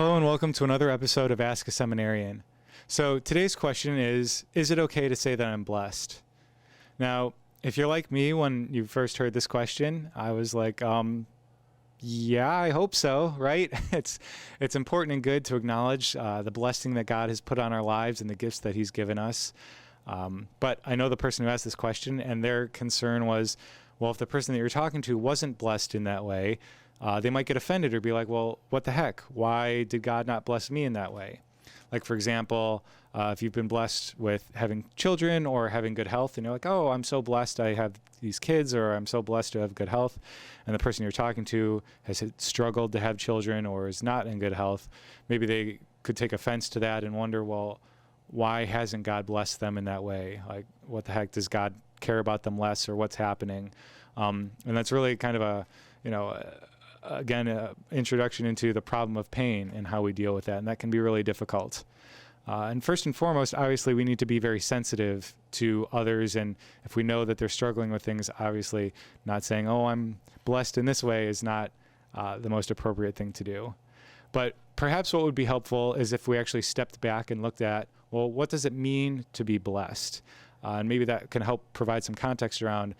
Hello and welcome to another episode of Ask a Seminarian. So today's question is it okay to say that I'm blessed? Now, if you're like me, when you first heard this question, I was like, yeah, I hope so, right? It's important and good to acknowledge the blessing that God has put on our lives and the gifts that he's given us. But I know the person who asked this question, and their concern was, well, if the person that you're talking to wasn't blessed in that way, they might get offended or be like, well, what the heck? Why did God not bless me in that way? Like, for example, if you've been blessed with having children or having good health, and you're like, oh, I'm so blessed I have these kids, or I'm so blessed to have good health, and the person you're talking to has struggled to have children or is not in good health, maybe they could take offense to that and wonder, well, why hasn't God blessed them in that way? Like, what the heck, does God care about them less, or what's happening? And that's really kind of an introduction into the problem of pain and how we deal with that, and that can be really difficult. And first and foremost, obviously, we need to be very sensitive to others, and if we know that they're struggling with things, obviously not saying, oh, I'm blessed in this way is not the most appropriate thing to do. But perhaps what would be helpful is if we actually stepped back and looked at, well, what does it mean to be blessed? And maybe that can help provide some context around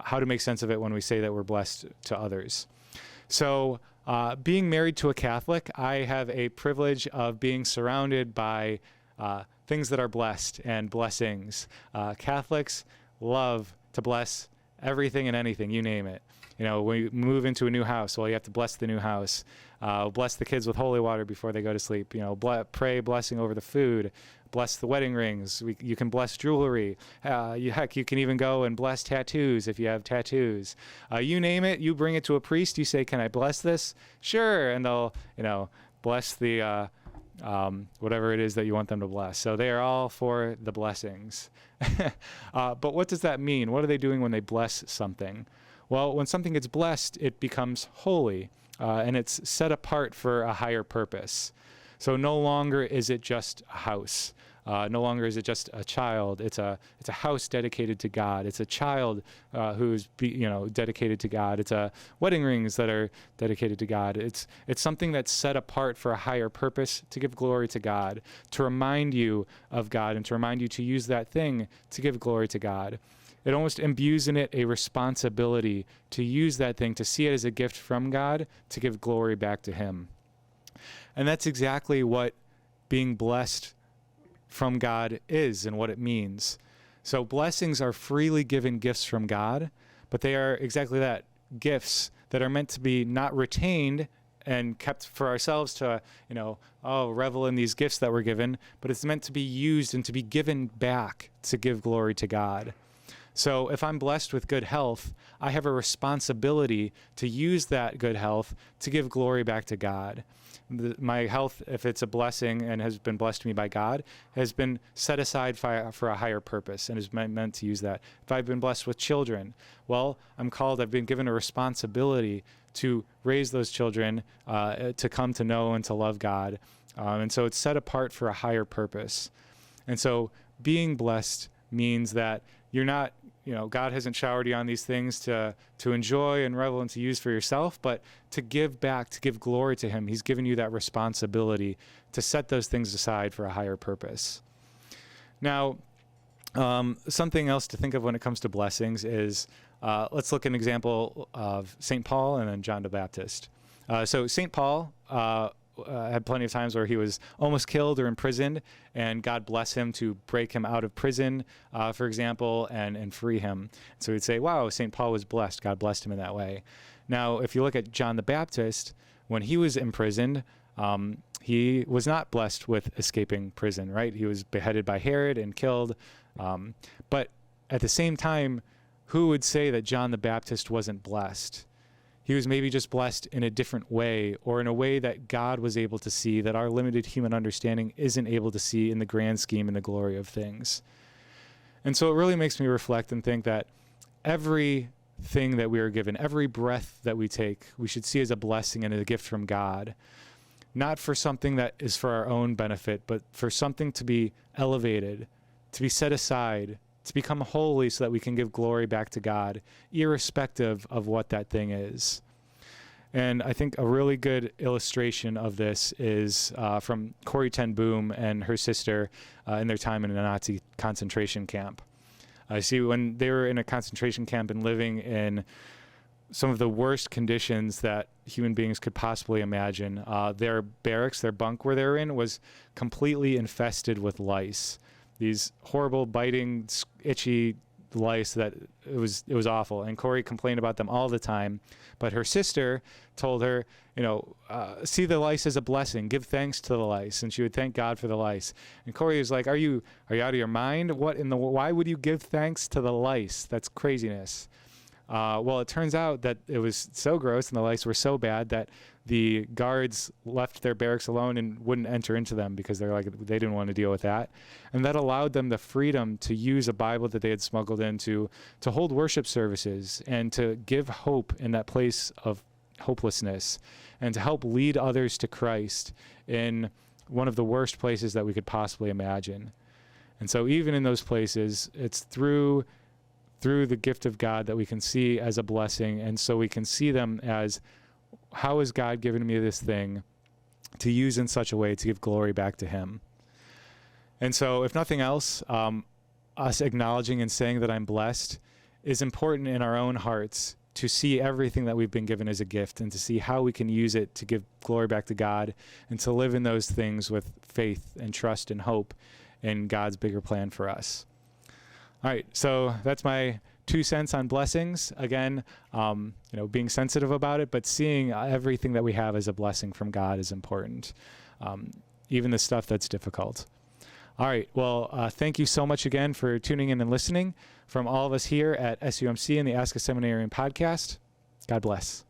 how to make sense of it when we say that we're blessed to others. So being married to a Catholic, I have a privilege of being surrounded by things that are blessed and blessings. Catholics love to bless everything and anything, you name it. You know, when you move into a new house, well, you have to bless the new house. Bless the kids with holy water before they go to sleep. You know, pray blessing over the food. Bless the wedding rings. You can bless jewelry. You can even go and bless tattoos if you have tattoos. You name it, you bring it to a priest. You say, can I bless this? Sure. And they'll, bless the whatever it is that you want them to bless. So they are all for the blessings. But what does that mean? What are they doing when they bless something? Well, when something gets blessed, it becomes holy, and it's set apart for a higher purpose. So no longer is it just a house. No longer is it just a child. It's a house dedicated to God. It's a child who's dedicated to God. It's wedding rings that are dedicated to God. It's something that's set apart for a higher purpose, to give glory to God, to remind you of God, and to remind you to use that thing to give glory to God. It almost imbues in it a responsibility to use that thing, to see it as a gift from God, to give glory back to him. And that's exactly what being blessed from God is and what it means. So blessings are freely given gifts from God, but they are exactly that, gifts that are meant to be not retained and kept for ourselves to, revel in these gifts that we're given, but it's meant to be used and to be given back to give glory to God. So if I'm blessed with good health, I have a responsibility to use that good health to give glory back to God. My health, if it's a blessing and has been blessed to me by God, has been set aside for a higher purpose and is meant to use that. If I've been blessed with children, well, I've been given a responsibility to raise those children to come to know and to love God. And so it's set apart for a higher purpose. And so being blessed means that you're not, God hasn't showered you on these things to enjoy and revel and to use for yourself, but to give back, to give glory to him. He's given you that responsibility to set those things aside for a higher purpose. Now, something else to think of when it comes to blessings is, let's look at an example of St. Paul and then John the Baptist. So St. Paul had plenty of times where he was almost killed or imprisoned, and God bless him to break him out of prison, for example, and free him. So we'd say, wow, St. Paul was blessed. God blessed him in that way. Now, if you look at John the Baptist, when he was imprisoned, he was not blessed with escaping prison, right? He was beheaded by Herod and killed. But at the same time, who would say that John the Baptist wasn't blessed? He was maybe just blessed in a different way, or in a way that God was able to see that our limited human understanding isn't able to see in the grand scheme and the glory of things. And so it really makes me reflect and think that everything that we are given, every breath that we take, we should see as a blessing and a gift from God, not for something that is for our own benefit, but for something to be elevated, to be set aside, to become holy so that we can give glory back to God, irrespective of what that thing is. And I think a really good illustration of this is from Corrie ten Boom and her sister in their time in a Nazi concentration camp. See, when they were in a concentration camp and living in some of the worst conditions that human beings could possibly imagine, their barracks, their bunk where they were in, was completely infested with lice. These horrible, biting, itchy lice that it was awful. And Corrie complained about them all the time. But her sister told her, see the lice as a blessing. Give thanks to the lice. And she would thank God for the lice. And Corrie was like, are you out of your mind? Why would you give thanks to the lice? That's craziness. Well, it turns out that it was so gross and the lice were so bad that the guards left their barracks alone and wouldn't enter into them because they didn't want to deal with that. And that allowed them the freedom to use a Bible that they had smuggled in to hold worship services and to give hope in that place of hopelessness and to help lead others to Christ in one of the worst places that we could possibly imagine. And so even in those places, it's through the gift of God that we can see as a blessing. And so we can see them as, how has God given me this thing to use in such a way to give glory back to him? And so if nothing else, us acknowledging and saying that I'm blessed is important in our own hearts to see everything that we've been given as a gift and to see how we can use it to give glory back to God and to live in those things with faith and trust and hope in God's bigger plan for us. All right, so that's my 2 cents on blessings. Again, being sensitive about it, but seeing everything that we have as a blessing from God is important, even the stuff that's difficult. All right, well, thank you so much again for tuning in and listening. From all of us here at SUMC and the Ask a Seminarian podcast, God bless.